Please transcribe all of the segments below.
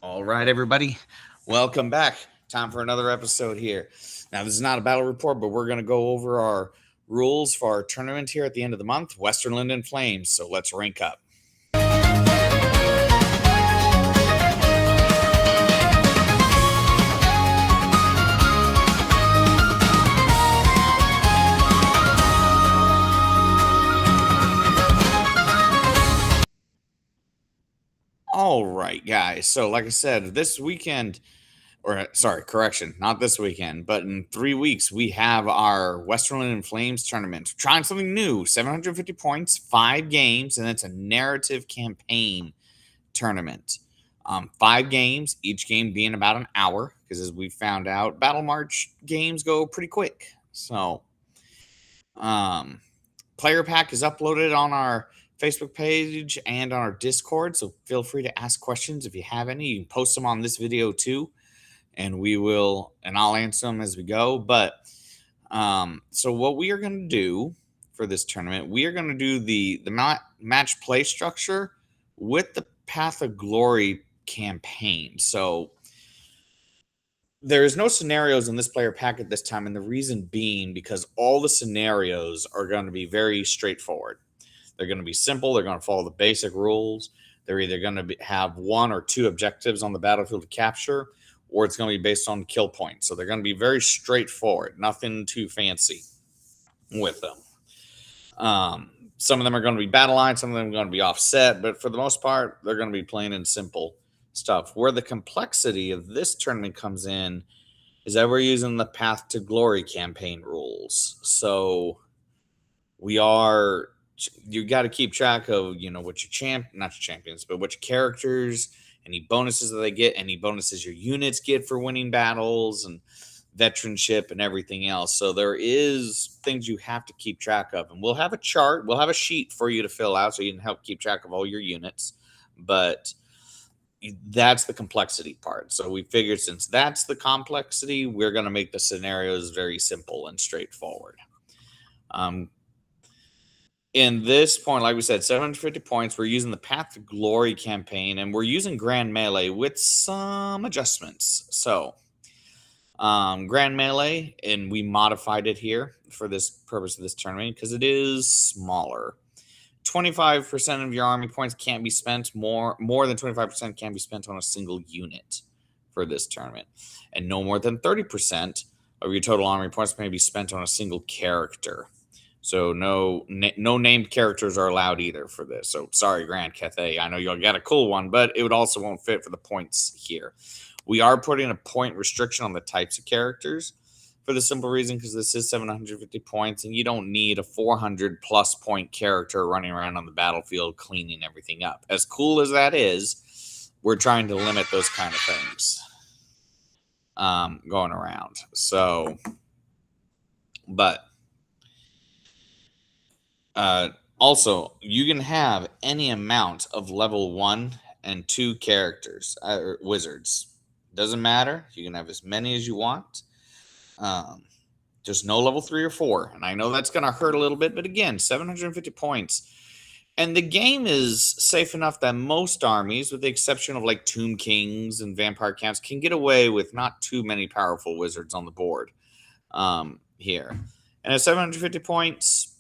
All right, everybody. Welcome back. Time for another episode here. Now, this is not a battle report, but we're going to go over our rules for our tournament here at the end of the month, Westerland and Flames. So let's rank up. All right, guys. So, like I said, this weekend, or sorry, correction, not this weekend, but in 3 weeks, we have our Westerland and Flames tournament. Trying something new, 750 points, 5 games, and it's a narrative campaign tournament. 5 games, each game being about an hour, because as we found out, Battle March games go pretty quick. So, player pack is uploaded on our Facebook page and on our Discord, so feel free to ask questions if you have any. You can post them on this video too, and I'll answer them as we go. But so what we are going to do for this tournament, we are going to do the match play structure with the Path of Glory campaign. So there's no scenarios in this player pack at this time, and the reason being because all the scenarios are going to be very straightforward. They're going to be simple. They're going to follow the basic rules. They're either going to have 1 or 2 objectives on the battlefield to capture, or it's going to be based on kill points. So they're going to be very straightforward, nothing too fancy with them. Some of them are going to be battle lines, some of them are going to be offset, but for the most part, they're going to be plain and simple stuff. Where the complexity of this tournament comes in is that we're using the Path to Glory campaign rules. So you got to keep track of, what your not your champions, but what your characters, any bonuses that they get, any bonuses your units get for winning battles, and veteranship and everything else. So there is things you have to keep track of, and we'll have a chart, we'll have a sheet for you to fill out so you can help keep track of all your units. But that's the complexity part. So we figured since that's the complexity, we're going to make the scenarios very simple and straightforward. In this point, like we said, 750 points. We're using the Path to Glory campaign, and we're using Grand Melee with some adjustments. So, Grand Melee, and we modified it here for this purpose of this tournament because it is smaller. 25% of your army points can't be spent, more than 25% can't be spent on a single unit for this tournament. And no more than 30% of your total army points may be spent on a single character. So no named characters are allowed either for this. So sorry, Grand Cathay. I know you all got a cool one, but it also won't fit for the points here. We are putting a point restriction on the types of characters for the simple reason because this is 750 points, and you don't need a 400-plus point character running around on the battlefield cleaning everything up. As cool as that is, we're trying to limit those kind of things going around. So, but... also, you can have any amount of level 1 and 2 characters, wizards. Doesn't matter. You can have as many as you want. Just no level 3 or 4. And I know that's going to hurt a little bit, but again, 750 points. And the game is safe enough that most armies, with the exception of like Tomb Kings and Vampire Counts, can get away with not too many powerful wizards on the board here. And at 750 points,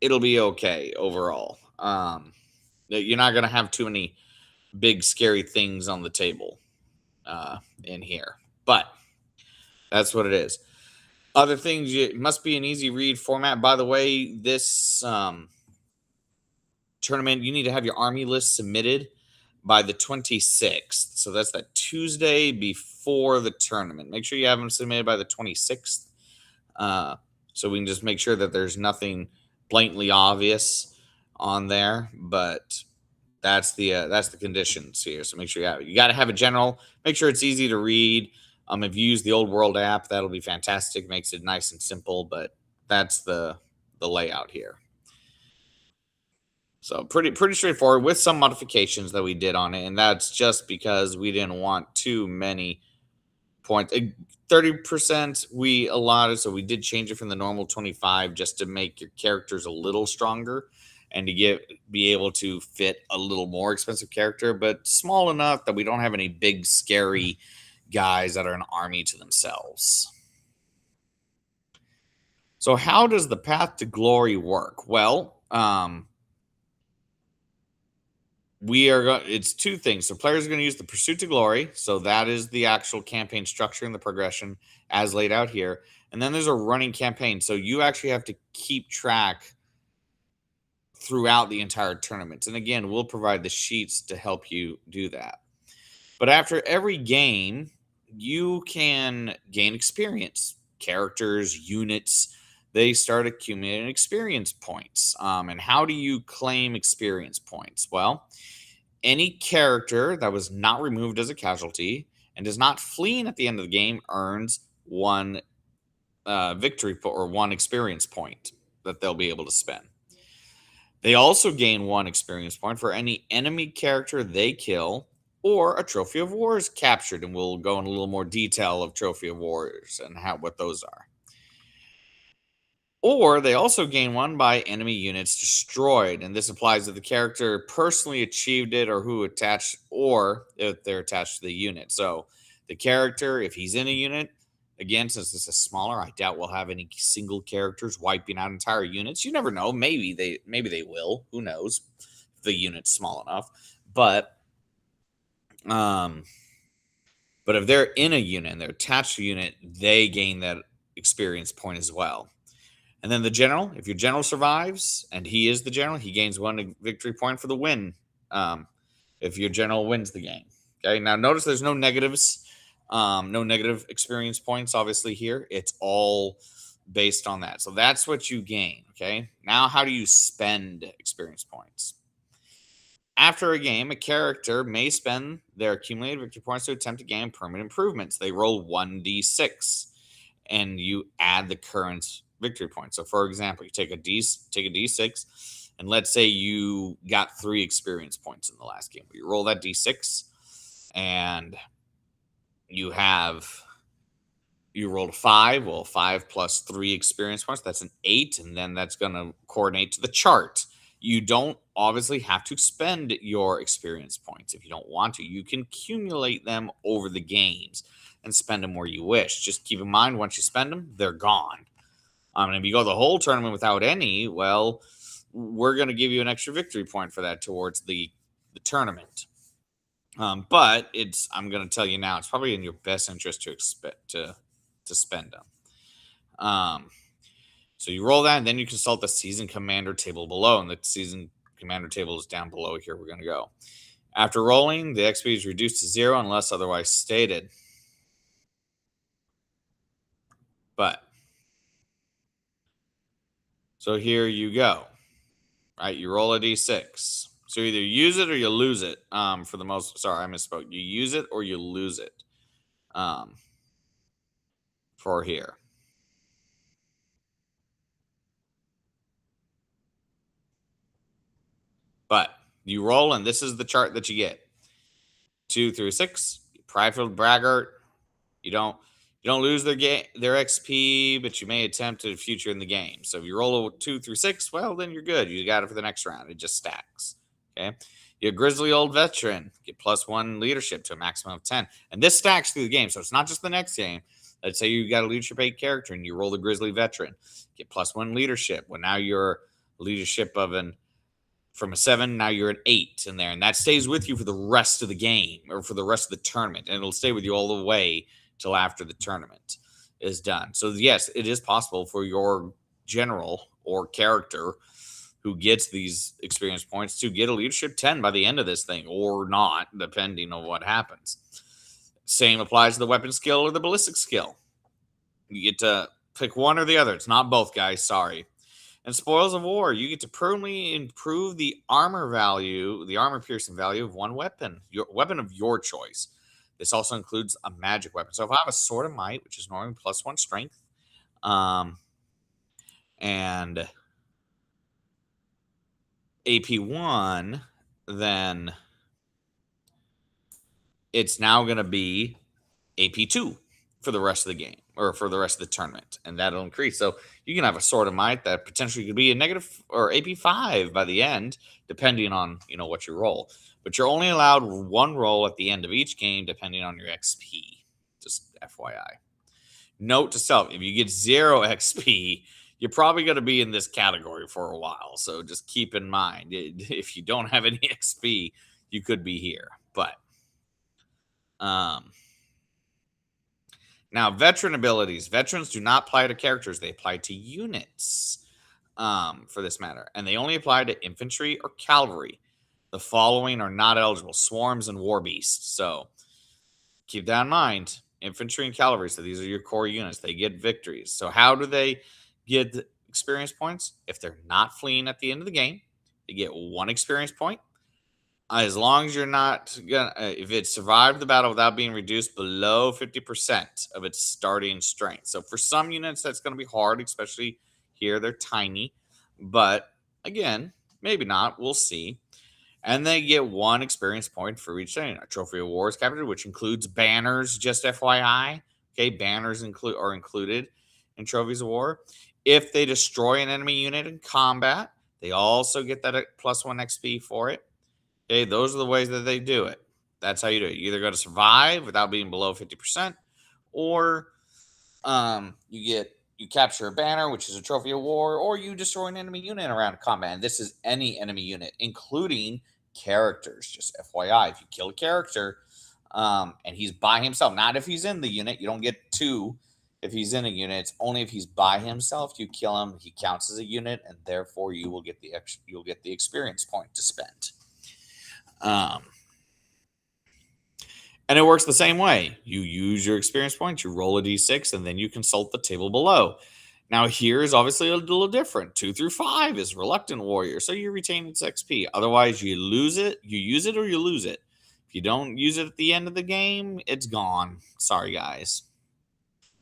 it'll be okay overall. You're not going to have too many big, scary things on the table in here. But that's what it is. Other things, it must be an easy read format. By the way, this tournament, you need to have your army list submitted by the 26th. So that's that Tuesday before the tournament. Make sure you have them submitted by the 26th. So we can just make sure that there's nothing blatantly obvious on there, but that's the conditions here. So make sure you have it. You got to have a general. Make sure it's easy to read. If you use the Old World app, that'll be fantastic. Makes it nice and simple. But that's the layout here. So pretty straightforward with some modifications that we did on it, and that's just because we didn't want too many points. 30% we allotted, so we did change it from the normal 25 just to make your characters a little stronger. and to be able to fit a little more expensive character, but small enough that we don't have any big scary guys that are an army to themselves. So how does the path to glory work? Well, it's two things. So players are going to use the pursuit to glory. So that is the actual campaign structure and the progression as laid out here. And then there's a running campaign. So you actually have to keep track throughout the entire tournament. And again, we'll provide the sheets to help you do that. But after every game, you can gain experience. Characters, units, they start accumulating experience points. And how do you claim experience points? Well, any character that was not removed as a casualty and does not flee at the end of the game earns one victory or one experience point that they'll be able to spend. They also gain one experience point for any enemy character they kill or a trophy of war is captured, and we'll go in a little more detail of trophy of wars and what those are. Or they also gain one by enemy units destroyed, and this applies if the character personally achieved it or who attached, or if they're attached to the unit. So the character, if he's in a unit, again, since this is smaller, I doubt we'll have any single characters wiping out entire units. You never know. Maybe they will. Who knows? If the unit's small enough. But if they're in a unit and they're attached to a unit, they gain that experience point as well. And then the general, if your general survives and he is the general, he gains one victory point for the win. If your general wins the game. Okay. Now notice there's no negatives, no negative experience points. Obviously here, it's all based on that. So that's what you gain. Okay. Now, how do you spend experience points? After a game, a character may spend their accumulated victory points to attempt to gain permanent improvements. They roll 1d6, and you add the current victory point. So, for example, you take a d6, and let's say you got 3 experience points in the last game. You roll that d6, and you rolled a 5. Well, 5 plus 3 experience points, that's an 8, and then that's going to coordinate to the chart. You don't obviously have to spend your experience points if you don't want to. You can accumulate them over the games and spend them where you wish. Just keep in mind, once you spend them, they're gone. And if you go the whole tournament without any, well, we're going to give you an extra victory point for that towards the tournament. But I'm going to tell you now, it's probably in your best interest to spend them. So you roll that, and then you consult the season commander table below, and the season commander table is down below here. We're going to go. After rolling, the XP is reduced to 0 unless otherwise stated. So here you go. Right, you roll a d6. So either use it or you lose it. For the most, sorry, I misspoke. You use it or you lose it. For here. But you roll, and this is the chart that you get. 2 through 6. Prideful braggart. You don't lose their XP, but you may attempt to future in the game. So if you roll a 2 through 6, well, then you're good. You got it for the next round. It just stacks. Okay. You're a grizzly old veteran. Get +1 leadership to a maximum of 10. And this stacks through the game. So it's not just the next game. Let's say you got a leadership 8 character and you roll the grizzly veteran. Get +1 leadership. Well, now you're leadership from a 7, now you're an 8 in there. And that stays with you for the rest of the game or for the rest of the tournament. And it'll stay with you all the way till after the tournament is done. So yes, it is possible for your general or character who gets these experience points to get a leadership 10 by the end of this thing, or not, depending on what happens. Same applies to the weapon skill or the ballistic skill. You get to pick one or the other. It's not both, guys. Sorry. And spoils of war, you get to permanently improve the armor value, the armor piercing value of one weapon, your weapon of your choice. This also includes a magic weapon. So if I have a sword of might, which is normally +1 strength, and AP1, then it's now going to be AP2. for the rest of the game or for the rest of the tournament, and that'll increase. So you can have a Sword of Might that potentially could be a negative or AP5 by the end, depending on what you roll. But you're only allowed one roll at the end of each game, depending on your XP. Just FYI. Note to self: if you get 0 XP, you're probably going to be in this category for a while. So just keep in mind, if you don't have any XP, you could be here. But now, veteran abilities. Veterans do not apply to characters. They apply to units for this matter. And they only apply to infantry or cavalry. The following are not eligible: swarms and war beasts. So keep that in mind. Infantry and cavalry. So these are your core units. They get victories. So how do they get experience points? If they're not fleeing at the end of the game, they get 1 experience point. As long as you're not gonna, if it survived the battle without being reduced below 50% of its starting strength. So for some units, that's going to be hard, especially here. They're tiny, but again, maybe not. We'll see. And they get 1 experience point for each thing. A trophy of war is captured, which includes banners. Just FYI, okay, banners are included in trophies of war. If they destroy an enemy unit in combat, they also get that +1 XP for it. Okay, those are the ways that they do it. That's how you do it. You either got to survive without being below 50%, or you capture a banner, which is a trophy of war, or you destroy an enemy unit around combat. And this is any enemy unit, including characters. Just FYI, if you kill a character and he's by himself, not if he's in the unit, you don't get 2. If he's in a unit, it's only if he's by himself. You kill him, he counts as a unit, and therefore you will get the experience point to spend. And it works the same way. You use your experience points, you roll a d6, and then you consult the table below. Now, here is obviously a little different. 2 through 5 is Reluctant Warrior, so you retain its XP. Otherwise, you lose it. You use it or you lose it. If you don't use it at the end of the game, it's gone. Sorry, guys.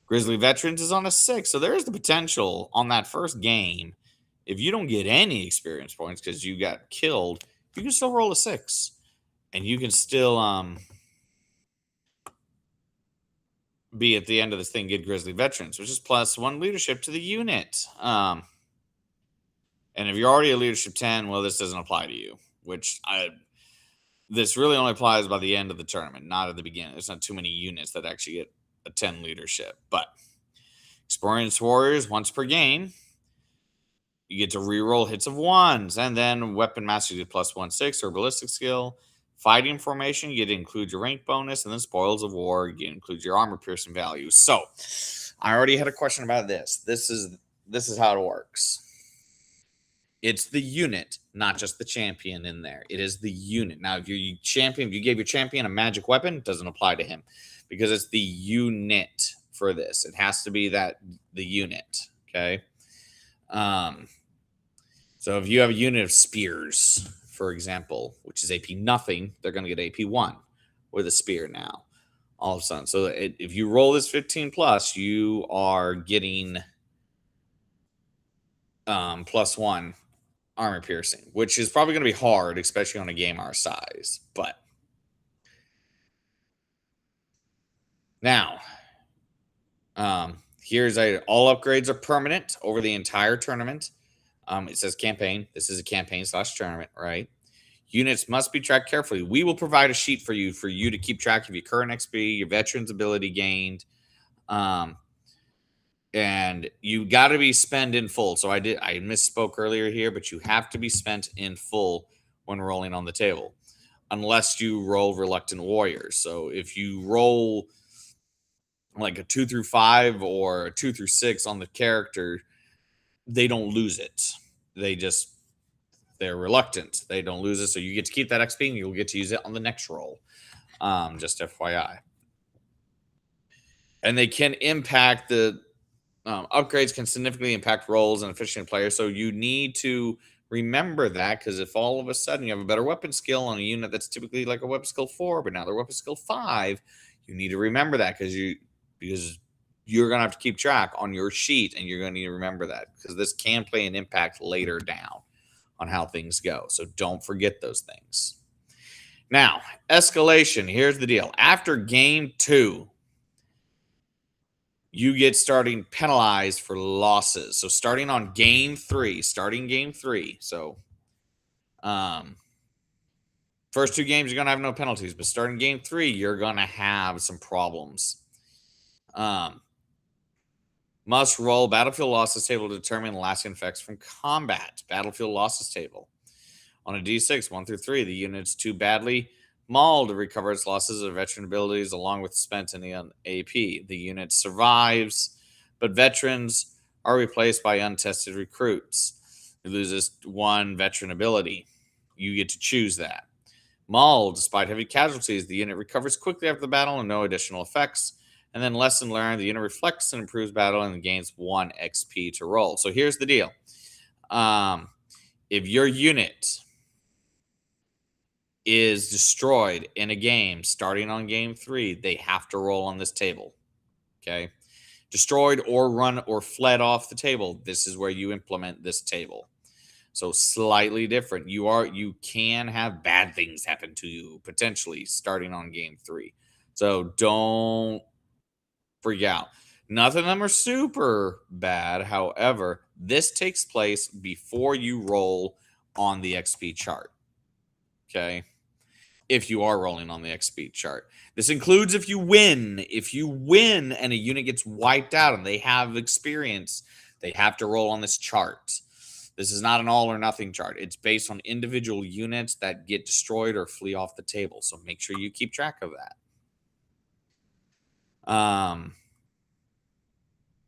Grizzly Veterans is on a 6, so there is the potential on that first game. If you don't get any experience points because you got killed, you can still roll a 6. And you can still be at the end of this thing, get Grizzly Veterans, which is +1 leadership to the unit. And if you're already a leadership 10, well, this doesn't apply to you, this really only applies by the end of the tournament, not at the beginning. There's not too many units that actually get a 10 leadership. But Experienced Warriors, once per game, you get to reroll hits of 1s, and then Weapon Mastery get +1 6 or ballistic skill. Fighting formation, you get to include your rank bonus, and then Spoils of War, you get to include your armor piercing value. So, I already had a question about this. This is how it works. It's the unit, not just the champion in there. It is the unit. Now, if you gave your champion a magic weapon, it doesn't apply to him because it's the unit for this. It has to be the unit. Okay. So if you have a unit of spears, for example, which is AP nothing, they're going to get AP 1 with a spear now, all of a sudden. So if you roll this 15 plus, you are getting +1 armor piercing, which is probably going to be hard, especially on a game our size. But now, here's all upgrades are permanent over the entire tournament. It says campaign. This is a campaign/tournament, right? Units must be tracked carefully. We will provide a sheet for you to keep track of your current XP, your veterans ability gained, and you got to be spent in full. So I misspoke earlier here, but you have to be spent in full when rolling on the table, unless you roll Reluctant Warriors. So if you roll like a 2 through 5 or a 2 through 6 on the character, they don't lose it. They're reluctant. They don't lose it. So you get to keep that XP and you'll get to use it on the next roll. Just FYI. And they can impact upgrades can significantly impact rolls and efficient players. So you need to remember that, because if all of a sudden you have a better weapon skill on a unit that's typically like a weapon skill 4, but now they're weapon skill 5, you need to remember that because you're going to have to keep track on your sheet, and you're going to need to remember that because this can play an impact later down on how things go. So don't forget those things. Now, escalation. Here's the deal. After game 2, you get starting penalized for losses. So starting on game 3, So first 2 games, you're going to have no penalties. But starting game 3, you're going to have some problems. Must roll battlefield losses table to determine lasting effects from combat. Battlefield losses table. On a d6, 1 through 3, the unit's too badly mauled to recover its losses of veteran abilities along with spent in the AP. The unit survives, but veterans are replaced by untested recruits. It loses 1 veteran ability. You get to choose that. Mauled, despite heavy casualties, the unit recovers quickly after the battle and no additional effects. And then lesson learned, the unit reflects and improves battle and gains 1 XP to roll. So here's the deal. If your unit is destroyed in a game starting on game 3, they have to roll on this table. Okay. Destroyed or run or fled off the table. This is where you implement this table. So slightly different. You can have bad things happen to you potentially starting on game 3. So don't freak out. None of them are super bad. However, this takes place before you roll on the XP chart. Okay. If you are rolling on the XP chart. This includes if you win. If you win and a unit gets wiped out and they have experience, they have to roll on this chart. This is not an all or nothing chart. It's based on individual units that get destroyed or flee off the table. So make sure you keep track of that.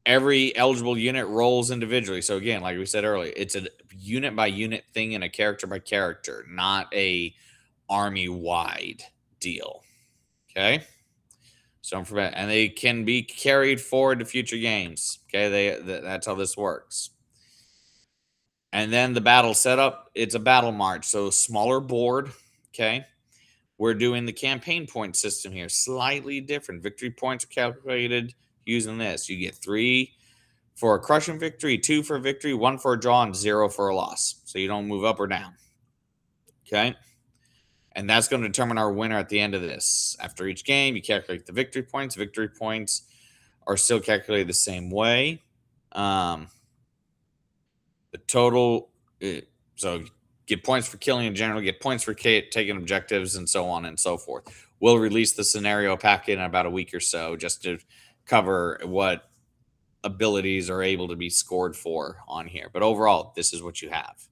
Every eligible unit rolls individually. So again, like we said earlier, it's a unit by unit thing and a character by character, not a army-wide deal. Okay? So don't forget. And they can be carried forward to future games. Okay? That's how this works. And then the battle setup, it's a battle march. So smaller board. Okay? We're doing the campaign point system here. Slightly different. Victory points are calculated using this. You get 3 for a crushing victory, 2 for a victory, 1 for a draw, and 0 for a loss. So you don't move up or down. Okay? And that's going to determine our winner at the end of this. After each game, you calculate the victory points. Victory points are still calculated the same way. The total, so get points for killing in general, get points for taking objectives, and so on and so forth. We'll release the scenario packet in about a week or so just to cover what abilities are able to be scored for on here. But overall, this is what you have.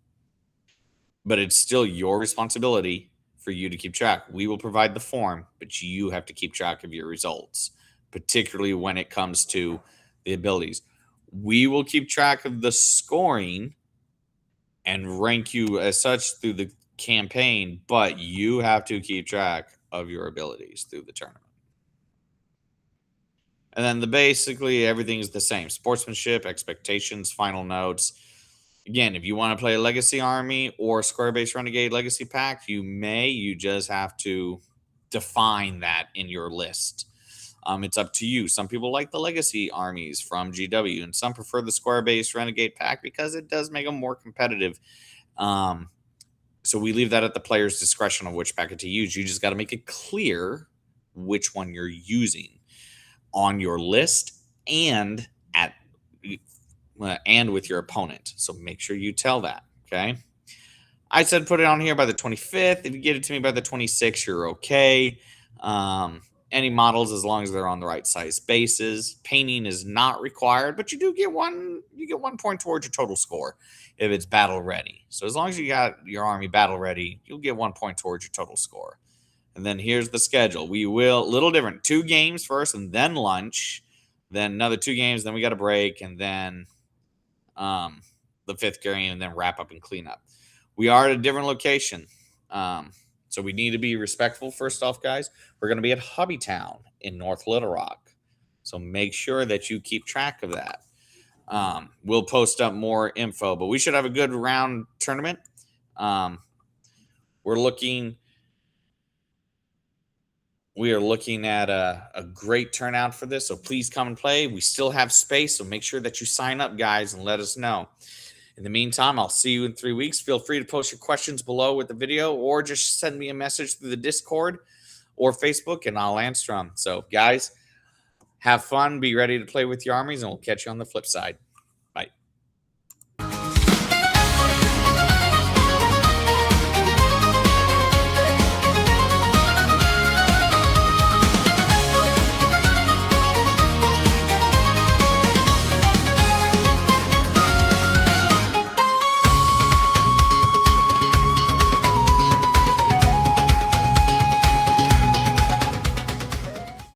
But it's still your responsibility for you to keep track. We will provide the form, but you have to keep track of your results, particularly when it comes to the abilities. We will keep track of the scoring and rank you as such through the campaign, but you have to keep track of your abilities through the tournament. And then basically everything's the same. Sportsmanship, expectations, final notes. Again, if you want to play a Legacy Army or Square-Based Renegade Legacy Pack, you just have to define that in your list. It's up to you. Some people like the Legacy Armies from GW, and some prefer the Square-Based Renegade Pack because it does make them more competitive. So we leave that at the player's discretion of which packet to use. You just got to make it clear which one you're using on your list and with your opponent. So make sure you tell that, okay? I said put it on here by the 25th. If you get it to me by the 26th, you're okay. Any models, as long as they're on the right size bases. Painting is not required, but you get 1 point towards your total score if it's battle ready. So as long as you got your army battle ready, you'll get 1 point towards your total score. And then here's the schedule. We will, a little different, 2 games first and then lunch, then another 2 games, then we got a break, and then the 5th game, and then wrap up and clean up. We are at a different location. So we need to be respectful, first off, guys. We're going to be at Hobbytown in North Little Rock. So make sure that you keep track of that. We'll post up more info, but we should have a good round tournament. We are looking at a great turnout for this, so please come and play. We still have space, so make sure that you sign up, guys, and let us know. In the meantime, I'll see you in 3 weeks. Feel free to post your questions below with the video or just send me a message through the Discord or Facebook, and I'll answer them. So, guys, Have fun, be ready to play with your armies, and we'll catch you on the flip side.